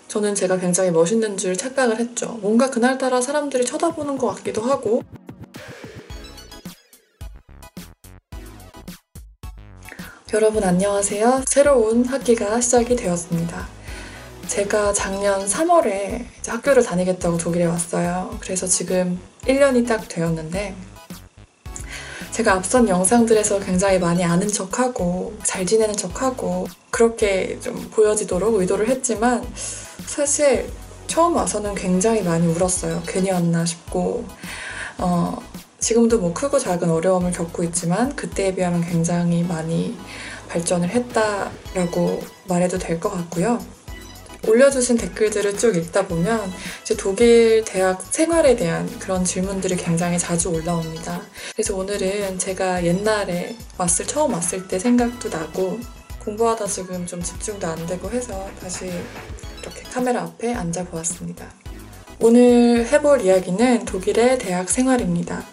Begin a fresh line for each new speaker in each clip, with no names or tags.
저는 제가 굉장히 멋있는 줄 착각을 했죠. 뭔가 그날따라 사람들이 쳐다보는 것 같기도 하고. 여러분 안녕하세요. 새로운 학기가 시작이 되었습니다. 제가 작년 3월에 이제 학교를 다니겠다고 독일에 왔어요. 그래서 지금 1년이 딱 되었는데 제가 앞선 영상들에서 굉장히 많이 아는 척하고 잘 지내는 척하고 그렇게 좀 보여지도록 의도를 했지만 사실 처음 와서는 굉장히 많이 울었어요. 괜히 왔나 싶고 지금도 뭐 크고 작은 어려움을 겪고 있지만 그때에 비하면 굉장히 많이 발전을 했다라고 말해도 될 것 같고요. 올려주신 댓글들을 쭉 읽다 보면 이제 독일 대학 생활에 대한 그런 질문들이 굉장히 자주 올라옵니다. 그래서 오늘은 제가 옛날에 처음 왔을 때 생각도 나고 공부하다 지금 좀 집중도 안 되고 해서 다시 이렇게 카메라 앞에 앉아보았습니다. 오늘 해볼 이야기는 독일의 대학 생활입니다.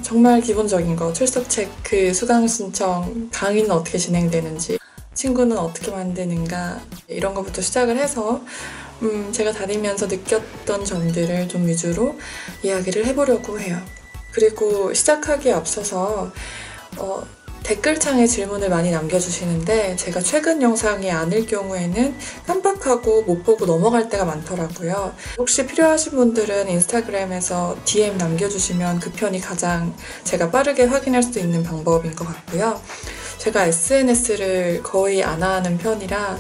정말 기본적인 거, 출석 체크, 수강 신청, 강의는 어떻게 진행되는지, 친구는 어떻게 만드는가 이런 것부터 시작을 해서 제가 다니면서 느꼈던 점들을 좀 위주로 이야기를 해보려고 해요. 그리고 시작하기에 앞서서 댓글창에 질문을 많이 남겨주시는데 제가 최근 영상이 아닐 경우에는 깜빡하고 못 보고 넘어갈 때가 많더라고요. 혹시 필요하신 분들은 인스타그램에서 DM 남겨주시면 그 편이 가장 제가 빠르게 확인할 수 있는 방법인 것 같고요. 제가 SNS를 거의 안 하는 편이라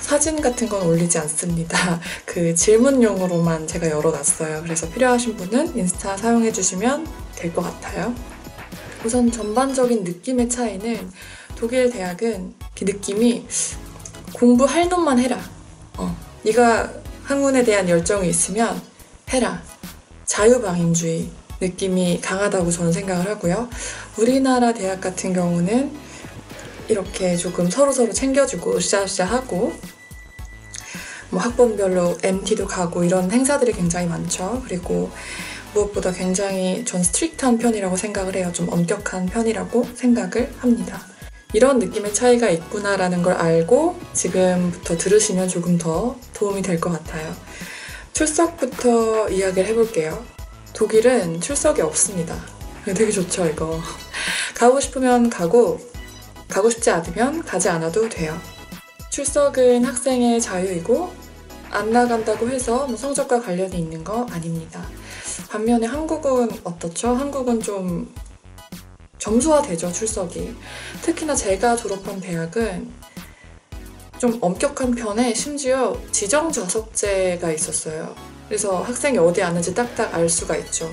사진 같은 건 올리지 않습니다. 그 질문용으로만 제가 열어놨어요. 그래서 필요하신 분은 인스타 사용해주시면 될 것 같아요. 우선 전반적인 느낌의 차이는 독일 대학은 그 느낌이 공부할 놈만 해라. 네가 학문에 대한 열정이 있으면 해라. 자유방임주의 느낌이 강하다고 저는 생각을 하고요. 우리나라 대학 같은 경우는 이렇게 조금 서로서로 챙겨주고 으쌰으쌰하고 뭐 학번별로 MT도 가고 이런 행사들이 굉장히 많죠. 그리고 무엇보다 굉장히 전 스트릭트한 편이라고 생각을 해요. 좀 엄격한 편이라고 생각을 합니다. 이런 느낌의 차이가 있구나라는 걸 알고 지금부터 들으시면 조금 더 도움이 될 것 같아요. 출석부터 이야기를 해볼게요. 독일은 출석이 없습니다. 되게 좋죠, 이거. 가고 싶으면 가고 싶지 않으면 가지 않아도 돼요. 출석은 학생의 자유이고 안 나간다고 해서 뭐 성적과 관련이 있는 거 아닙니다. 반면에 한국은 어떻죠? 한국은 좀 점수화되죠, 출석이. 특히나 제가 졸업한 대학은 좀 엄격한 편에 심지어 지정자석제가 있었어요. 그래서 학생이 어디 앉는지 딱딱 알 수가 있죠.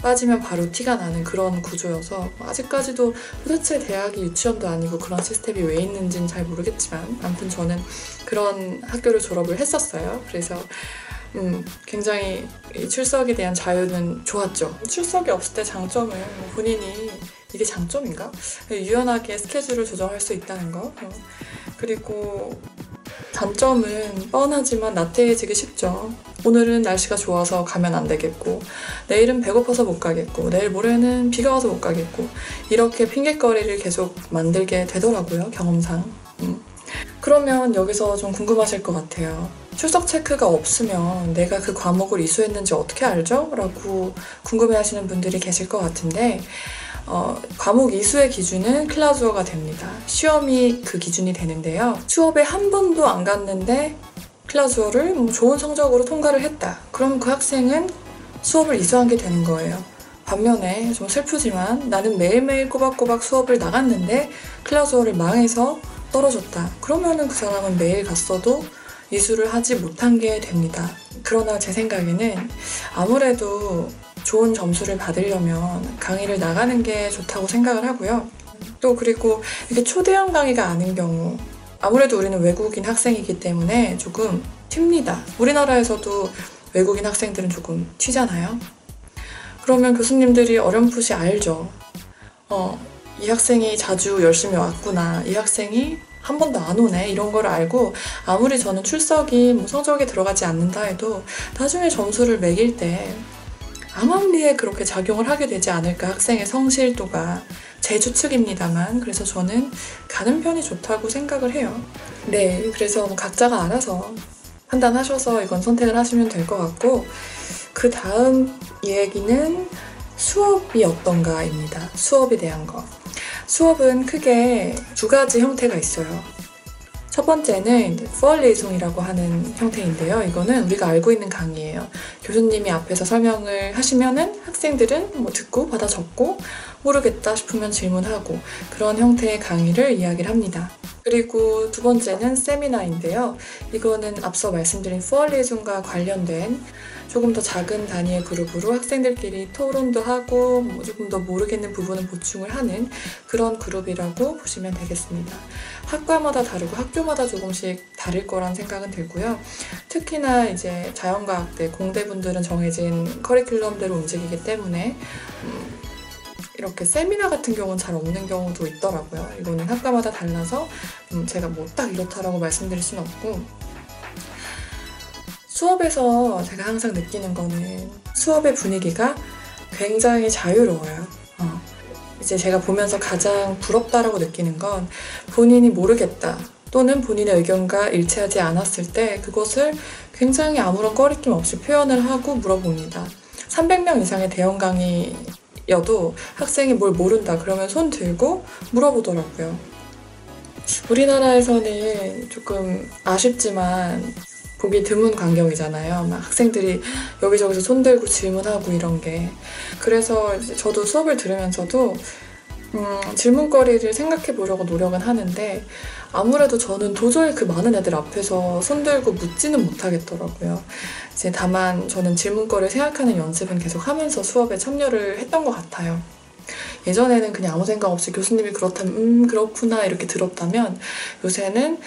빠지면 바로 티가 나는 그런 구조여서 아직까지도 도대체 대학이 유치원도 아니고 그런 시스템이 왜 있는지는 잘 모르겠지만 아무튼 저는 그런 학교를 졸업을 했었어요. 그래서 굉장히 이 출석에 대한 자유는 좋았죠. 출석이 없을 때 장점은 본인이 이게 장점인가? 유연하게 스케줄을 조정할 수 있다는 거. 그리고 단점은 뻔하지만 나태해지기 쉽죠. 오늘은 날씨가 좋아서 가면 안 되겠고 내일은 배고파서 못 가겠고 내일 모레는 비가 와서 못 가겠고 이렇게 핑곗거리를 계속 만들게 되더라고요, 경험상. 그러면 여기서 좀 궁금하실 것 같아요. 출석 체크가 없으면 내가 그 과목을 이수했는지 어떻게 알죠? 라고 궁금해하시는 분들이 계실 것 같은데 과목 이수의 기준은 클라주어가 됩니다. 시험이 그 기준이 되는데요. 수업에 한 번도 안 갔는데 클라주어를 좋은 성적으로 통과를 했다. 그럼 그 학생은 수업을 이수한 게 되는 거예요. 반면에 좀 슬프지만 나는 매일매일 꼬박꼬박 수업을 나갔는데 클라주어를 망해서 떨어졌다. 그러면은 그 사람은 매일 갔어도 이수를 하지 못한 게 됩니다. 그러나 제 생각에는 아무래도 좋은 점수를 받으려면 강의를 나가는 게 좋다고 생각을 하고요. 또 그리고 이게 초대형 강의가 아닌 경우 아무래도 우리는 외국인 학생이기 때문에 조금 튑니다. 우리나라에서도 외국인 학생들은 조금 튀잖아요. 그러면 교수님들이 어렴풋이 알죠. 이 학생이 자주 열심히 왔구나. 이 학생이 한 번도 안 오네. 이런 걸 알고 아무리 저는 출석이 성적에 들어가지 않는다 해도 나중에 점수를 매길 때 암암리에 그렇게 작용을 하게 되지 않을까. 학생의 성실도가 제 추측입니다만 그래서 저는 가는 편이 좋다고 생각을 해요. 네, 그래서 각자가 알아서 판단하셔서 이건 선택을 하시면 될 것 같고, 그 다음 얘기는 수업이 어떤가입니다. 수업에 대한 거. 수업은 크게 두 가지 형태가 있어요. 첫 번째는 퍼레이송이라고 하는 형태인데요. 이거는 우리가 알고 있는 강의예요. 교수님이 앞에서 설명을 하시면은 학생들은 듣고 받아 적고 모르겠다 싶으면 질문하고 그런 형태의 강의를 이야기를 합니다. 그리고 두 번째는 세미나인데요. 이거는 앞서 말씀드린 퍼레이송과 관련된 조금 더 작은 단위의 그룹으로 학생들끼리 토론도 하고 조금 더 모르겠는 부분은 보충을 하는 그런 그룹이라고 보시면 되겠습니다. 학과마다 다르고 학교마다 조금씩 다를 거란 생각은 들고요. 특히나 이제 자연과학대, 공대분들은 정해진 커리큘럼대로 움직이기 때문에 이렇게 세미나 같은 경우는 잘 없는 경우도 있더라고요. 이거는 학과마다 달라서 제가 딱 이렇다라고 말씀드릴 수는 없고, 수업에서 제가 항상 느끼는 거는 수업의 분위기가 굉장히 자유로워요. 이제 제가 보면서 가장 부럽다라고 느끼는 건 본인이 모르겠다 또는 본인의 의견과 일치하지 않았을 때 그것을 굉장히 아무런 꺼리낌 없이 표현을 하고 물어봅니다. 300명 이상의 대형 강의여도 학생이 뭘 모른다 그러면 손 들고 물어보더라고요. 우리나라에서는 조금 아쉽지만 보기 드문 광경이잖아요. 막 학생들이 여기저기서 손들고 질문하고 이런 게. 그래서 이제 저도 수업을 들으면서도 질문거리를 생각해 보려고 노력은 하는데 아무래도 저는 도저히 그 많은 애들 앞에서 손들고 묻지는 못하겠더라고요. 이제 다만 저는 질문거리를 생각하는 연습은 계속 하면서 수업에 참여를 했던 것 같아요. 예전에는 그냥 아무 생각 없이 교수님이 그렇다면 그렇구나 이렇게 들었다면 요새는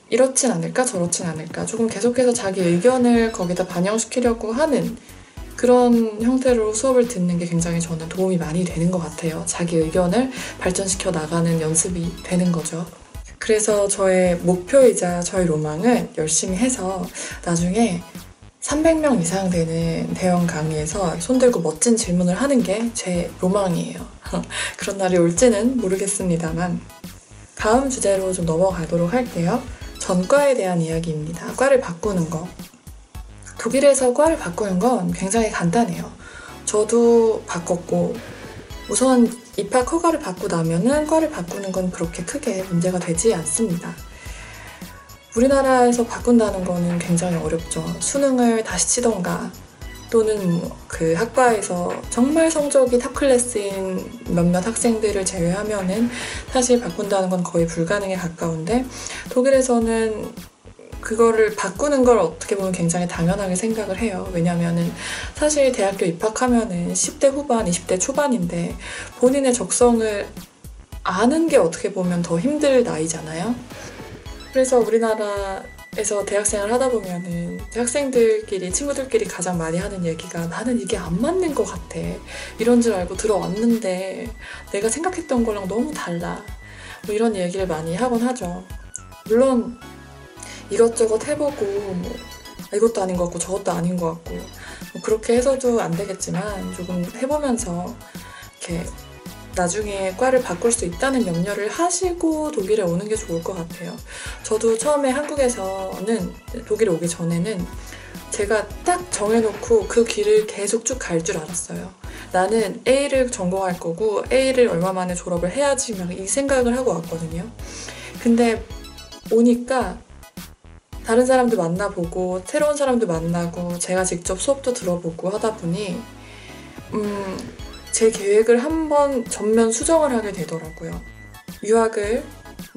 이렇진 않을까 저렇진 않을까 조금 계속해서 자기 의견을 거기다 반영시키려고 하는 그런 형태로 수업을 듣는 게 굉장히 저는 도움이 많이 되는 것 같아요. 자기 의견을 발전시켜 나가는 연습이 되는 거죠. 그래서 저의 목표이자 저의 로망은 열심히 해서 나중에 300명 이상 되는 대형 강의에서 손들고 멋진 질문을 하는 게 제 로망이에요. 그런 날이 올지는 모르겠습니다만, 다음 주제로 좀 넘어가도록 할게요. 전과에 대한 이야기입니다. 과를 바꾸는 거. 독일에서 과를 바꾸는 건 굉장히 간단해요. 저도 바꿨고 우선 입학 허가를 받고 나면은 과를 바꾸는 건 그렇게 크게 문제가 되지 않습니다. 우리나라에서 바꾼다는 거는 굉장히 어렵죠. 수능을 다시 치던가 또는 그 학과에서 정말 성적이 탑 클래스인 몇몇 학생들을 제외하면은 사실 바꾼다는 건 거의 불가능에 가까운데, 독일에서는 그거를 바꾸는 걸 어떻게 보면 굉장히 당연하게 생각을 해요. 왜냐면은 사실 대학교 입학하면은 10대 후반, 20대 초반인데 본인의 적성을 아는 게 어떻게 보면 더 힘들 나이잖아요. 그래서 우리나라에서 대학생활 하다 보면은 학생들끼리, 친구들끼리 가장 많이 하는 얘기가 나는 이게 안 맞는 것 같아. 이런 줄 알고 들어왔는데 내가 생각했던 거랑 너무 달라. 뭐 이런 얘기를 많이 하곤 하죠. 물론 이것저것 해보고 이것도 아닌 것 같고 저것도 아닌 것 같고 그렇게 해서도 안 되겠지만 조금 해보면서 이렇게 나중에 과를 바꿀 수 있다는 염려를 하시고 독일에 오는 게 좋을 것 같아요. 저도 처음에 한국에서는 독일에 오기 전에는 제가 딱 정해놓고 그 길을 계속 쭉 갈 줄 알았어요. 나는 A를 전공할 거고 A를 얼마 만에 졸업을 해야지 막 이 생각을 하고 왔거든요. 근데 오니까 다른 사람도 만나보고 새로운 사람도 만나고 제가 직접 수업도 들어보고 하다 보니 제 계획을 한번 전면 수정을 하게 되더라고요. 유학을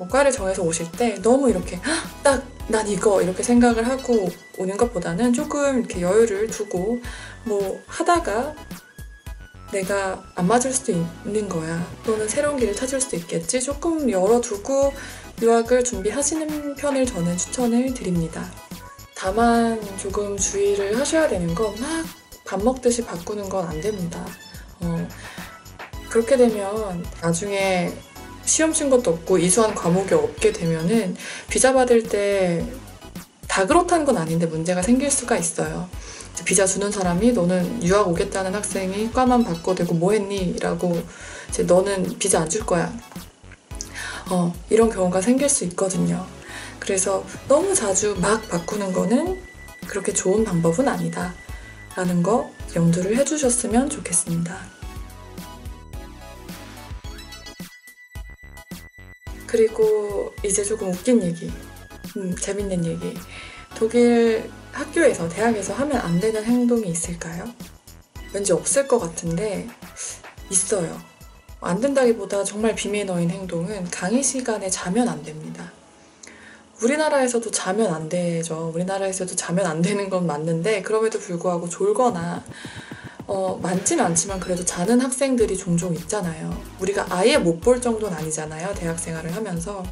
과를 정해서 오실 때 너무 이렇게 딱 난 이거 이렇게 생각을 하고 오는 것보다는 조금 이렇게 여유를 두고 하다가 내가 안 맞을 수도 있는 거야 또는 새로운 길을 찾을 수도 있겠지 조금 열어두고 유학을 준비하시는 편을 저는 추천을 드립니다. 다만 조금 주의를 하셔야 되는 건 막 밥 먹듯이 바꾸는 건 안 됩니다. 그렇게 되면 나중에 시험 친 것도 없고 이수한 과목이 없게 되면은 비자 받을 때 다 그렇다는 건 아닌데 문제가 생길 수가 있어요. 비자 주는 사람이 너는 유학 오겠다는 학생이 과만 바꿔대고 뭐 했니? 라고 너는 비자 안 줄 거야. 이런 경우가 생길 수 있거든요. 그래서 너무 자주 막 바꾸는 거는 그렇게 좋은 방법은 아니다 라는 거 염두를 해주셨으면 좋겠습니다. 그리고 이제 조금 웃긴 얘기, 재밌는 얘기. 독일 학교에서, 대학에서 하면 안 되는 행동이 있을까요? 왠지 없을 것 같은데 있어요. 안 된다기보다 정말 비매너인 행동은 강의 시간에 자면 안 됩니다. 우리나라에서도 자면 안 되죠. 우리나라에서도 자면 안 되는 건 맞는데 그럼에도 불구하고 졸거나 많진 않지만 그래도 자는 학생들이 종종 있잖아요. 우리가 아예 못 볼 정도는 아니잖아요. 대학 생활을 하면서.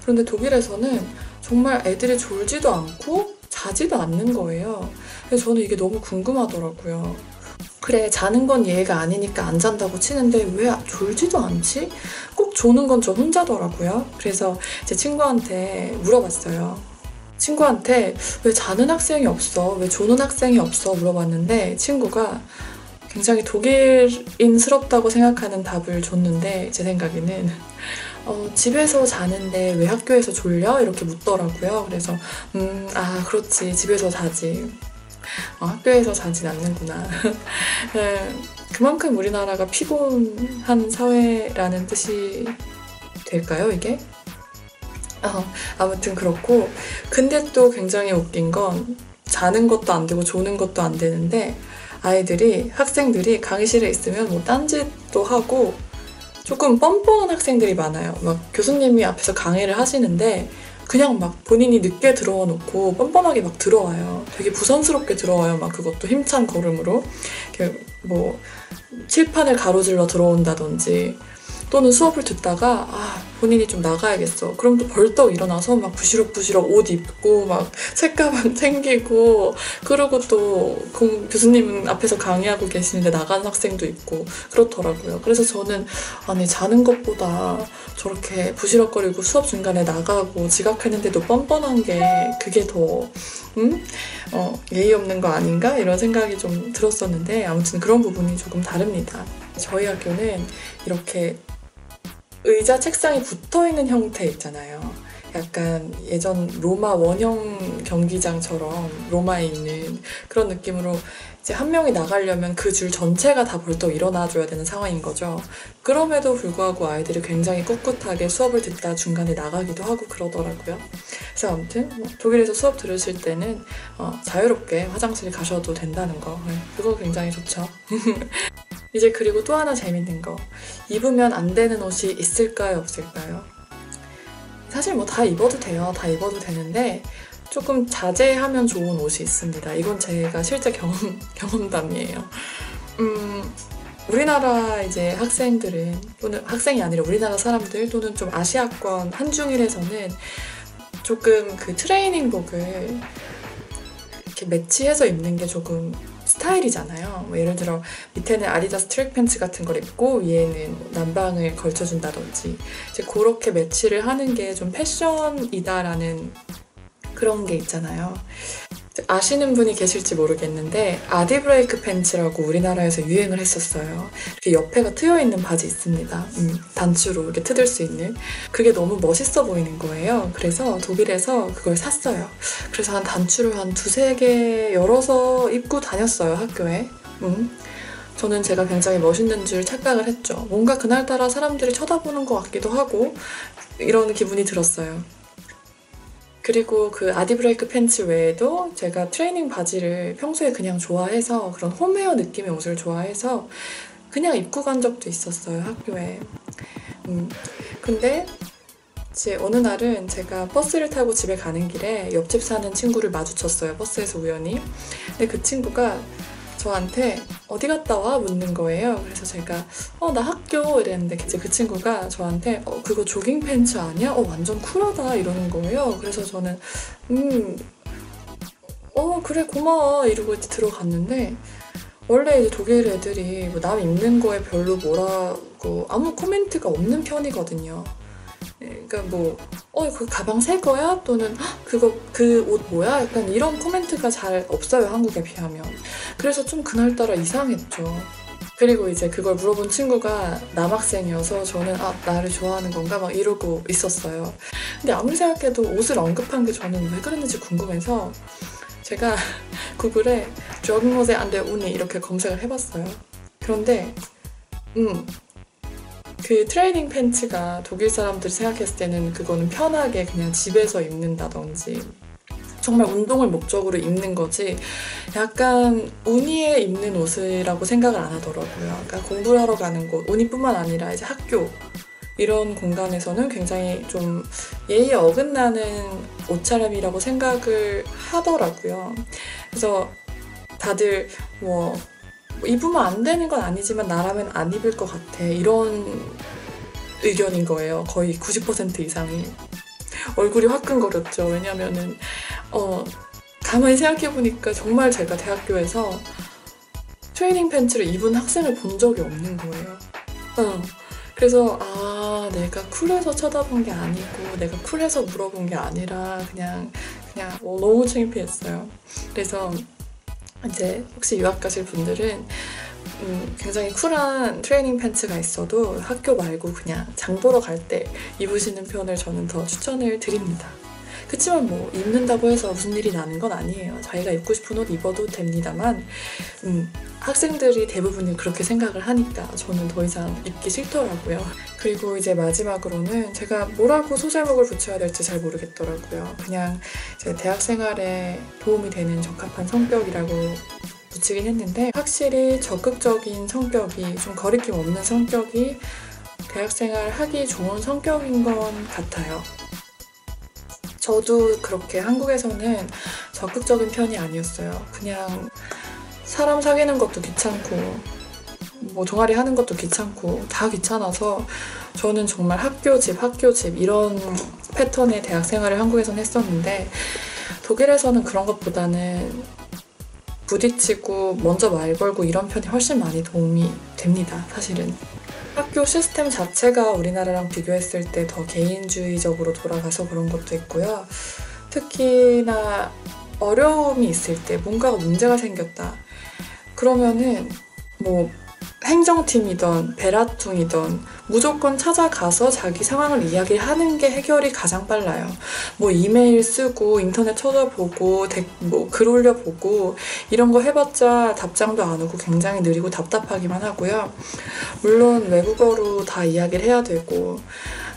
그런데 독일에서는 정말 애들이 졸지도 않고 자지도 않는 거예요. 그래서 저는 이게 너무 궁금하더라고요. 그래, 자는 건 예의가 아니니까 안 잔다고 치는데 왜 졸지도 않지? 꼭 조는 건 저 혼자더라고요. 그래서 제 친구한테 물어봤어요. 친구한테 왜 자는 학생이 없어? 왜 조는 학생이 없어? 물어봤는데 친구가 굉장히 독일인스럽다고 생각하는 답을 줬는데 제 생각에는 집에서 자는데 왜 학교에서 졸려? 이렇게 묻더라고요. 그래서 그렇지, 집에서 자지. 학교에서 자진 않는구나. 그만큼 우리나라가 피곤한 사회라는 뜻이 될까요, 이게? 아무튼 그렇고, 근데 또 굉장히 웃긴 건 자는 것도 안 되고 조는 것도 안 되는데 학생들이 강의실에 있으면 뭐 딴짓도 하고 조금 뻔뻔한 학생들이 많아요. 막 교수님이 앞에서 강의를 하시는데 그냥 막 본인이 늦게 들어와 놓고 뻔뻔하게 막 들어와요. 되게 부선스럽게 들어와요. 막 그것도 힘찬 걸음으로. 이렇게 뭐 칠판을 가로질러 들어온다든지 또는 수업을 듣다가 본인이 좀 나가야겠어. 그럼 또 벌떡 일어나서 막 부시럭부시럭 옷 입고 막 책가방 챙기고 그러고 또 교수님은 앞에서 강의하고 계시는데 나가는 학생도 있고 그렇더라고요. 그래서 저는 아니 자는 것보다 저렇게 부시럭거리고 수업 중간에 나가고 지각했는데도 뻔뻔한 게 그게 더 예의 없는 거 아닌가? 이런 생각이 좀 들었었는데 아무튼 그런 부분이 조금 다릅니다. 저희 학교는 이렇게 의자, 책상이 붙어있는 형태 있잖아요. 약간 예전 로마 원형 경기장처럼 로마에 있는 그런 느낌으로 이제 한 명이 나가려면 그 줄 전체가 다 벌떡 일어나줘야 되는 상황인 거죠. 그럼에도 불구하고 아이들이 굉장히 꿋꿋하게 수업을 듣다 중간에 나가기도 하고 그러더라고요. 그래서 아무튼 독일에서 수업 들으실 때는 자유롭게 화장실 가셔도 된다는 거, 그거 굉장히 좋죠. 이제 그리고 또 하나 재밌는 거, 입으면 안 되는 옷이 있을까요, 없을까요? 사실 뭐 다 입어도 돼요. 다 입어도 되는데 조금 자제하면 좋은 옷이 있습니다. 이건 제가 실제 경험담이에요. 우리나라 이제 학생들은, 또는 학생이 아니라 우리나라 사람들 또는 좀 아시아권 한중일에서는 조금 그 트레이닝복을 이렇게 매치해서 입는 게 조금 스타일이잖아요. 뭐 예를 들어 밑에는 아디다스 트랙 팬츠 같은 걸 입고 위에는 난방을 걸쳐준다든지 이제 그렇게 매치를 하는 게 좀 패션이다라는 그런 게 있잖아요. 아시는 분이 계실지 모르겠는데 아디브레이크 팬츠라고 우리나라에서 유행을 했었어요. 이렇게 옆에가 트여있는 바지 있습니다. 단추로 이렇게 트들 수 있는. 그게 너무 멋있어 보이는 거예요. 그래서 독일에서 그걸 샀어요. 그래서 단추를 한 두세 개 열어서 입고 다녔어요, 학교에. 저는 제가 굉장히 멋있는 줄 착각을 했죠. 뭔가 그날따라 사람들이 쳐다보는 것 같기도 하고 이런 기분이 들었어요. 그리고 그 아디브레이크 팬츠 외에도 제가 트레이닝 바지를 평소에 그냥 좋아해서 그런 홈웨어 느낌의 옷을 좋아해서 그냥 입고 간 적도 있었어요, 학교에. 근데 이제 어느 날은 제가 버스를 타고 집에 가는 길에 옆집 사는 친구를 마주쳤어요, 버스에서 우연히. 근데 그 친구가 저한테 어디 갔다 와? 묻는 거예요. 그래서 제가 나 학교 이랬는데 이제 그 친구가 저한테 그거 조깅 팬츠 아니야? 완전 쿨하다 이러는 거예요. 그래서 저는 그래 고마워 이러고 이제 들어갔는데 원래 이제 독일 애들이 뭐 남 입는 거에 별로 뭐라고 아무 코멘트가 없는 편이거든요. 그러니까 뭐 그 가방 새 거야? 또는 그거 그 옷 뭐야? 약간 이런 코멘트가 잘 없어요, 한국에 비하면. 그래서 좀 그날따라 이상했죠. 그리고 이제 그걸 물어본 친구가 남학생이어서 저는 나를 좋아하는 건가 막 이러고 있었어요. 근데 아무리 생각해도 옷을 언급한 게 저는 왜 그랬는지 궁금해서 제가 구글에 조깅호세 안돼 우니 이렇게 검색을 해봤어요. 그런데 그 트레이닝 팬츠가 독일 사람들이 생각했을 때는 그거는 편하게 그냥 집에서 입는다든지 정말 운동을 목적으로 입는 거지 약간 운이에 입는 옷이라고 생각을 안 하더라고요. 그러니까 공부를 하러 가는 곳, 운이뿐만 아니라 이제 학교 이런 공간에서는 굉장히 좀 예의에 어긋나는 옷차림이라고 생각을 하더라고요. 그래서 다들 뭐 입으면 안 되는 건 아니지만 나라면 안 입을 것 같아 이런 의견인 거예요. 거의 90% 이상이. 얼굴이 화끈거렸죠. 왜냐면은 가만히 생각해보니까 정말 제가 대학교에서 트레이닝 팬츠를 입은 학생을 본 적이 없는 거예요. 그래서 내가 쿨해서 쳐다본 게 아니고 내가 쿨해서 물어본 게 아니라 그냥 너무 창피했어요. 그래서 이제 혹시 유학 가실 분들은 굉장히 쿨한 트레이닝 팬츠가 있어도 학교 말고 그냥 장 보러 갈 때 입으시는 편을 저는 더 추천을 드립니다. 그치만 뭐 입는다고 해서 무슨 일이 나는 건 아니에요. 자기가 입고 싶은 옷 입어도 됩니다만 학생들이 대부분이 그렇게 생각을 하니까 저는 더 이상 입기 싫더라고요. 그리고 이제 마지막으로는 제가 뭐라고 소제목을 붙여야 될지 잘 모르겠더라고요. 그냥 제 대학 생활에 도움이 되는 적합한 성격이라고 붙이긴 했는데 확실히 적극적인 성격이 좀 거리낌 없는 성격이 대학생활 하기 좋은 성격인 건 같아요. 저도 그렇게 한국에서는 적극적인 편이 아니었어요. 그냥 사람 사귀는 것도 귀찮고 뭐 동아리 하는 것도 귀찮고 다 귀찮아서 저는 정말 학교 집 이런 패턴의 대학 생활을 한국에서는 했었는데 독일에서는 그런 것보다는 부딪히고 먼저 말 걸고 이런 편이 훨씬 많이 도움이 됩니다. 사실은. 학교 시스템 자체가 우리나라랑 비교했을 때 더 개인주의적으로 돌아가서 그런 것도 있고요. 특히나 어려움이 있을 때 뭔가가 문제가 생겼다. 그러면은 뭐 행정팀이든 베라퉁이든 무조건 찾아가서 자기 상황을 이야기하는 게 해결이 가장 빨라요. 뭐 이메일 쓰고 인터넷 찾아보고 뭐 글 올려보고 이런 거 해봤자 답장도 안 오고 굉장히 느리고 답답하기만 하고요. 물론 외국어로 다 이야기를 해야 되고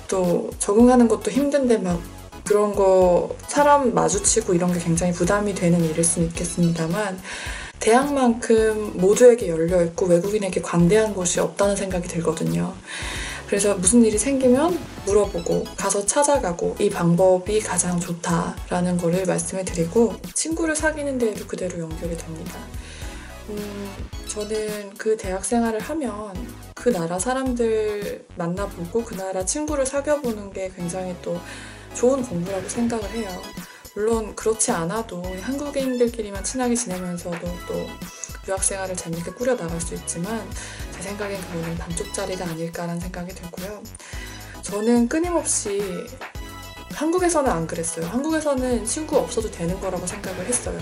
또 적응하는 것도 힘든데 막 그런 거 사람 마주치고 이런 게 굉장히 부담이 되는 일일 수는 있겠습니다만 대학만큼 모두에게 열려있고 외국인에게 관대한 곳이 없다는 생각이 들거든요. 그래서 무슨 일이 생기면 물어보고 가서 찾아가고 이 방법이 가장 좋다라는 거를 말씀을 드리고 친구를 사귀는 데에도 그대로 연결이 됩니다. 저는 그 대학 생활을 하면 그 나라 사람들 만나보고 그 나라 친구를 사귀어보는 게 굉장히 또 좋은 공부라고 생각을 해요. 물론 그렇지 않아도 한국인들끼리만 친하게 지내면서도 또 유학생활을 재밌게 꾸려나갈 수 있지만 제 생각엔 그거는 반쪽짜리가 아닐까라는 생각이 들고요. 저는 끊임없이 한국에서는 안 그랬어요. 한국에서는 친구 없어도 되는 거라고 생각을 했어요.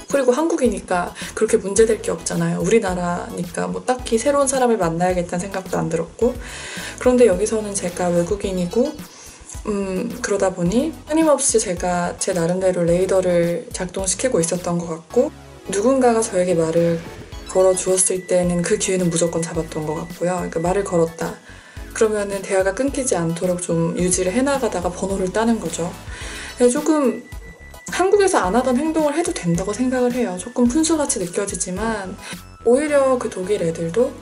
그리고 한국이니까 그렇게 문제될 게 없잖아요. 우리나라니까 뭐 딱히 새로운 사람을 만나야겠다는 생각도 안 들었고 그런데 여기서는 제가 외국인이고 그러다 보니 끊임없이 제가 제 나름대로 레이더를 작동시키고 있었던 것 같고 누군가가 저에게 말을 걸어주었을 때는 그 기회는 무조건 잡았던 것 같고요. 그러니까 말을 걸었다. 그러면은 대화가 끊기지 않도록 좀 유지를 해나가다가 번호를 따는 거죠. 조금 한국에서 안 하던 행동을 해도 된다고 생각을 해요. 조금 푼수같이 느껴지지만 오히려 그 독일 애들도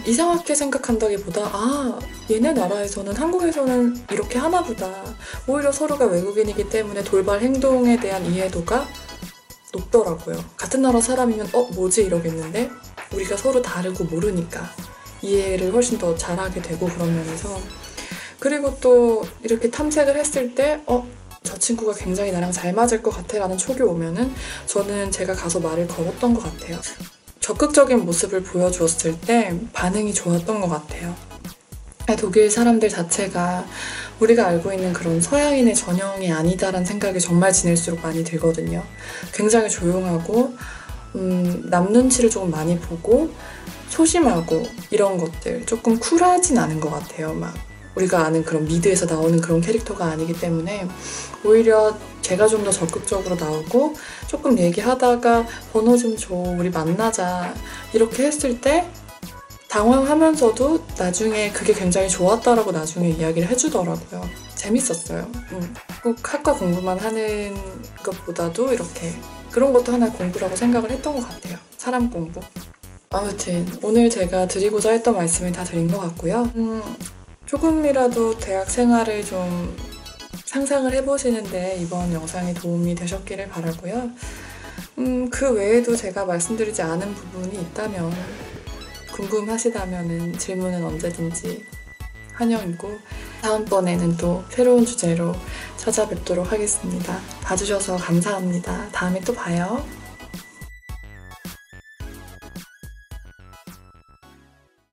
이상하게 생각한다기보다 얘네 나라에서는 한국에서는 이렇게 하나 보다. 오히려 서로가 외국인이기 때문에 돌발 행동에 대한 이해도가 높더라고요. 같은 나라 사람이면 뭐지 이러겠는데 우리가 서로 다르고 모르니까 이해를 훨씬 더 잘하게 되고 그런 면에서 그리고 또 이렇게 탐색을 했을 때 저 친구가 굉장히 나랑 잘 맞을 것 같아 라는 촉이 오면은 저는 제가 가서 말을 걸었던 것 같아요. 적극적인 모습을 보여주었을 때 반응이 좋았던 것 같아요. 독일 사람들 자체가 우리가 알고 있는 그런 서양인의 전형이 아니다라는 생각이 정말 지낼수록 많이 들거든요. 굉장히 조용하고 남 눈치를 조금 많이 보고 소심하고 이런 것들 조금 쿨하진 않은 것 같아요. 막 우리가 아는 그런 미드에서 나오는 그런 캐릭터가 아니기 때문에 오히려 제가 좀 더 적극적으로 나오고 조금 얘기하다가 번호 좀 줘, 우리 만나자 이렇게 했을 때 당황하면서도 나중에 그게 굉장히 좋았다라고 나중에 이야기를 해주더라고요. 재밌었어요. 꼭 학과 공부만 하는 것보다도 이렇게 그런 것도 하나의 공부라고 생각을 했던 것 같아요. 사람 공부. 아무튼 오늘 제가 드리고자 했던 말씀을 다 드린 것 같고요. 조금이라도 대학 생활을 좀 상상을 해보시는데 이번 영상이 도움이 되셨기를 바라고요. 그 외에도 제가 말씀드리지 않은 부분이 있다면 궁금하시다면 질문은 언제든지 환영이고 다음번에는 또 새로운 주제로 찾아뵙도록 하겠습니다. 봐주셔서 감사합니다. 다음에 또 봐요.